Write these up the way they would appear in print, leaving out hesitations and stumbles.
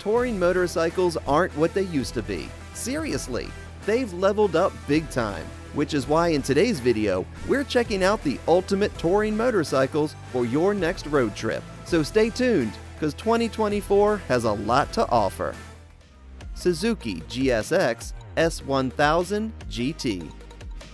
touring motorcycles aren't what they used to be. Seriously, they've leveled up big time, which is why in today's video, we're checking out the ultimate touring motorcycles for your next road trip. So stay tuned, because 2024 has a lot to offer. Suzuki GSX-S1000GT.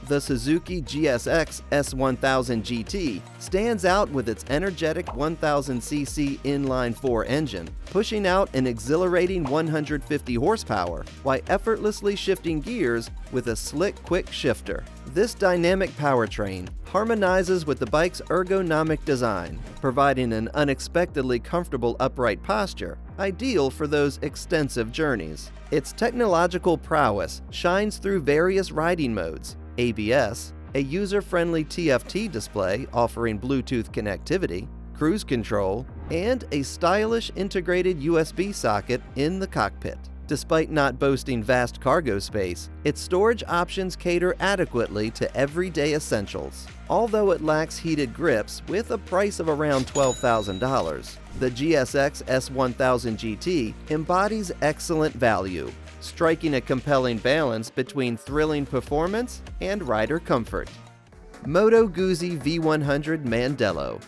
The Suzuki GSX-S1000GT stands out with its energetic 1000cc inline-four engine, pushing out an exhilarating 150 horsepower while effortlessly shifting gears with a slick quick shifter. This dynamic powertrain harmonizes with the bike's ergonomic design, providing an unexpectedly comfortable upright posture, ideal for those extensive journeys. Its technological prowess shines through various riding modes: ABS, a user-friendly TFT display offering Bluetooth connectivity, cruise control, and a stylish integrated USB socket in the cockpit. Despite not boasting vast cargo space, its storage options cater adequately to everyday essentials. Although it lacks heated grips with a price of around $12,000, the GSX S1000GT embodies excellent value, striking a compelling balance between thrilling performance and rider comfort. Moto Guzzi V100 Mandello.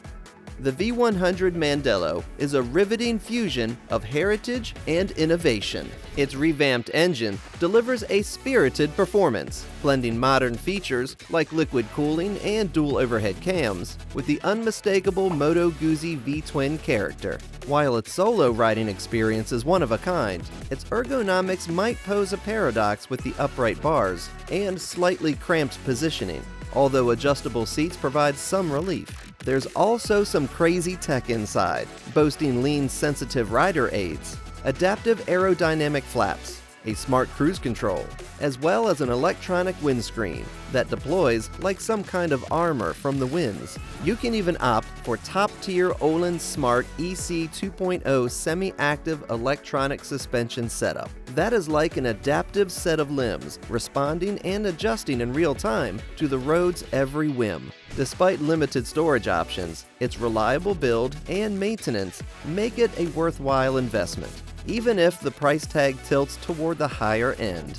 The V100 Mandello is a riveting fusion of heritage and innovation. Its revamped engine delivers a spirited performance, blending modern features like liquid cooling and dual overhead cams with the unmistakable Moto Guzzi V-Twin character. While its solo riding experience is one of a kind, its ergonomics might pose a paradox with the upright bars and slightly cramped positioning, although adjustable seats provide some relief. There's also some crazy tech inside, boasting lean-sensitive rider aids, adaptive aerodynamic flaps, a smart cruise control, as well as an electronic windscreen that deploys like some kind of armor from the winds. You can even opt for top-tier Olin Smart EC 2.0 semi-active electronic suspension setup. That is like an adaptive set of limbs, responding and adjusting in real time to the road's every whim. Despite limited storage options, its reliable build and maintenance make it a worthwhile investment, even if the price tag tilts toward the higher end.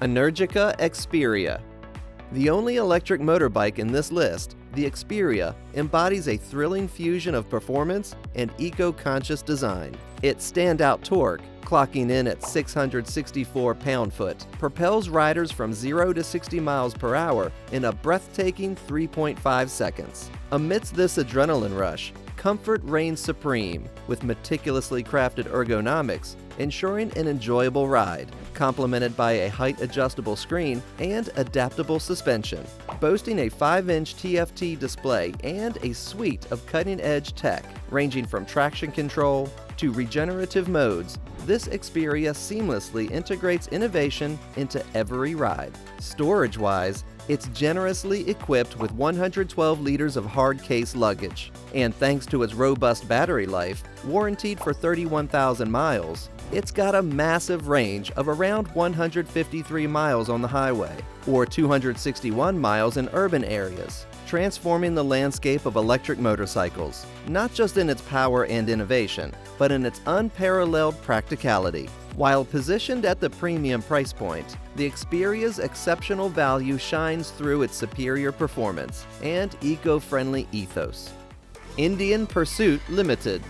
Energica Experia. The only electric motorbike in this list, the Experia embodies a thrilling fusion of performance and eco-conscious design. Its standout torque, clocking in at 664 pound-foot, propels riders from 0 to 60 miles per hour in a breathtaking 3.5 seconds. Amidst this adrenaline rush, comfort reigns supreme, with meticulously crafted ergonomics ensuring an enjoyable ride, complemented by a height-adjustable screen and adaptable suspension. Boasting a 5-inch TFT display and a suite of cutting-edge tech, ranging from traction control to regenerative modes, this Experia seamlessly integrates innovation into every ride. Storage-wise, it's generously equipped with 112 liters of hard case luggage, and thanks to its robust battery life, warranted for 31,000 miles, it's got a massive range of around 153 miles on the highway, or 261 miles in urban areas, transforming the landscape of electric motorcycles, not just in its power and innovation, but in its unparalleled practicality. While positioned at the premium price point, the Experia's exceptional value shines through its superior performance and eco-friendly ethos. Indian Pursuit Limited.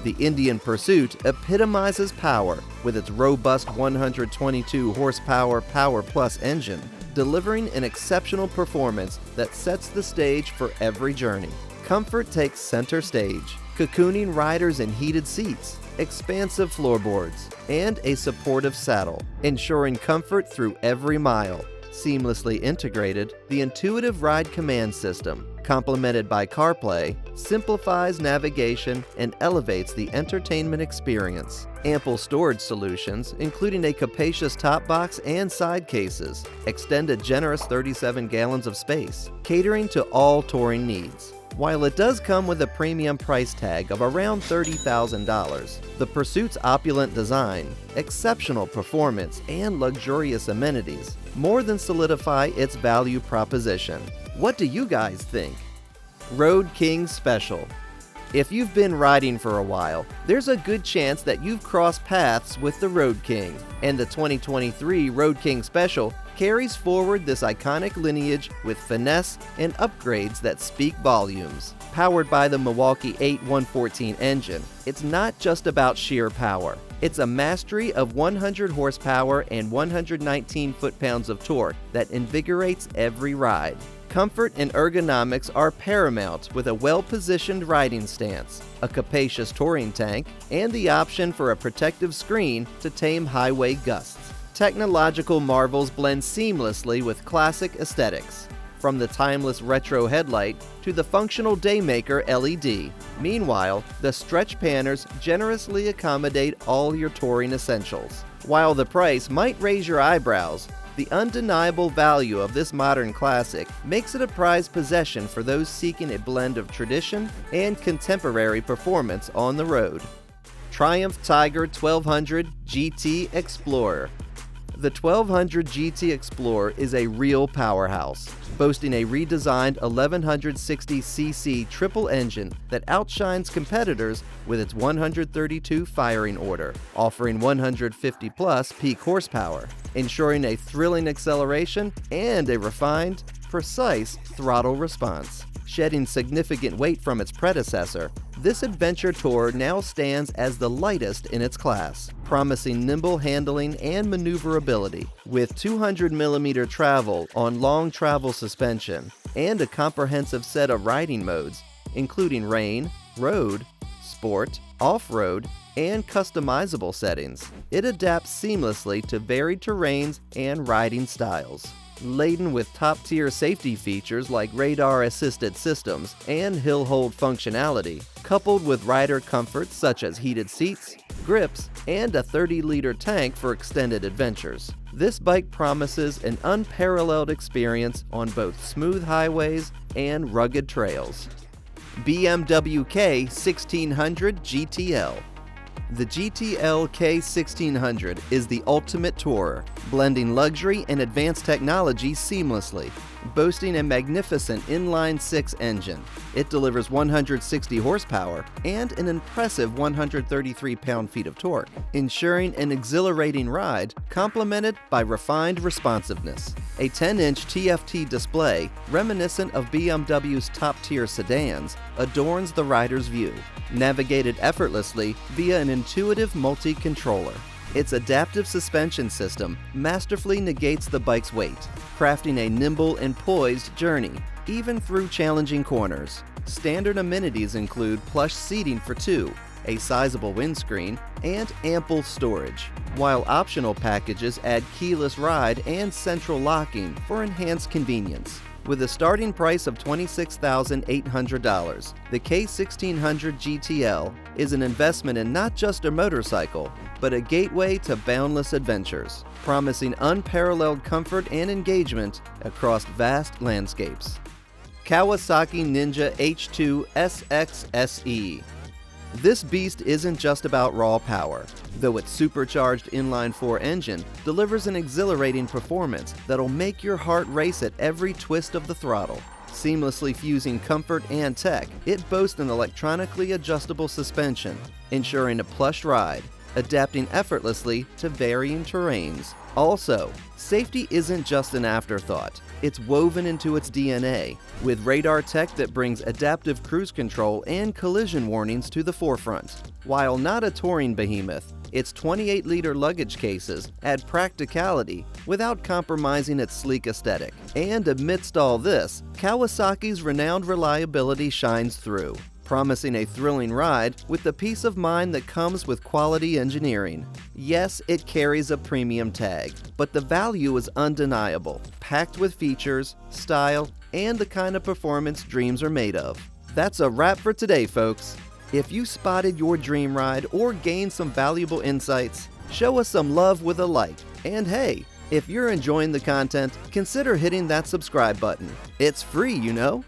The Indian Pursuit epitomizes power with its robust 122 horsepower Power Plus engine, delivering an exceptional performance that sets the stage for every journey. Comfort takes center stage, cocooning riders in heated seats, expansive floorboards, and a supportive saddle, ensuring comfort through every mile. Seamlessly integrated, the intuitive ride command system, complemented by CarPlay, simplifies navigation and elevates the entertainment experience. Ample storage solutions, including a capacious top box and side cases, extend a generous 37 gallons of space, catering to all touring needs. While it does come with a premium price tag of around $30,000, the Pursuit's opulent design, exceptional performance, and luxurious amenities more than solidify its value proposition. What do you guys think? Road King Special. If you've been riding for a while, there's a good chance that you've crossed paths with the Road King, and the 2023 Road King Special carries forward this iconic lineage with finesse and upgrades that speak volumes. Powered by the Milwaukee 8-114 engine, it's not just about sheer power. It's a mastery of 100 horsepower and 119 foot-pounds of torque that invigorates every ride. Comfort and ergonomics are paramount with a well-positioned riding stance, a capacious touring tank, and the option for a protective screen to tame highway gusts. Technological marvels blend seamlessly with classic aesthetics, from the timeless retro headlight to the functional Daymaker LED. Meanwhile, the stretch panners generously accommodate all your touring essentials. While the price might raise your eyebrows, the undeniable value of this modern classic makes it a prized possession for those seeking a blend of tradition and contemporary performance on the road. Triumph Tiger 1200 GT Explorer. The 1200 GT Explorer is a real powerhouse, boasting a redesigned 1160cc triple engine that outshines competitors with its 132 firing order, offering 150-plus peak horsepower, ensuring a thrilling acceleration and a refined, precise throttle response. Shedding significant weight from its predecessor, this adventure tour now stands as the lightest in its class, promising nimble handling and maneuverability. With 200mm travel on long travel suspension and a comprehensive set of riding modes, including rain, road, sport, off-road, and customizable settings, it adapts seamlessly to varied terrains and riding styles. Laden with top-tier safety features like radar-assisted systems and hill hold functionality, coupled with rider comforts such as heated seats, grips, and a 30-liter tank for extended adventures. This bike promises an unparalleled experience on both smooth highways and rugged trails. BMW K1600 GTL. The GTL K1600 is the ultimate tourer, blending luxury and advanced technology seamlessly. Boasting a magnificent inline-six engine, it delivers 160 horsepower and an impressive 133 pound-feet of torque, ensuring an exhilarating ride complemented by refined responsiveness. A 10-inch TFT display, reminiscent of BMW's top-tier sedans, adorns the rider's view, navigated effortlessly via an intuitive multi-controller. Its adaptive suspension system masterfully negates the bike's weight, crafting a nimble and poised journey, even through challenging corners. Standard amenities include plush seating for two, a sizable windscreen, and ample storage, while optional packages add keyless ride and central locking for enhanced convenience. With a starting price of $26,800, the K1600 GTL is an investment in not just a motorcycle, but a gateway to boundless adventures, promising unparalleled comfort and engagement across vast landscapes. Kawasaki Ninja H2 SX SE. This beast isn't just about raw power, though its supercharged inline-four engine delivers an exhilarating performance that'll make your heart race at every twist of the throttle. Seamlessly fusing comfort and tech, it boasts an electronically adjustable suspension, ensuring a plush ride, adapting effortlessly to varying terrains. Also, safety isn't just an afterthought. It's woven into its DNA, with radar tech that brings adaptive cruise control and collision warnings to the forefront. While not a touring behemoth, its 28-liter luggage cases add practicality without compromising its sleek aesthetic. And amidst all this, Kawasaki's renowned reliability shines through, promising a thrilling ride with the peace of mind that comes with quality engineering. Yes, it carries a premium tag, but the value is undeniable, packed with features, style, and the kind of performance dreams are made of. That's a wrap for today, folks. If you spotted your dream ride or gained some valuable insights, show us some love with a like. And hey, if you're enjoying the content, consider hitting that subscribe button. It's free, you know.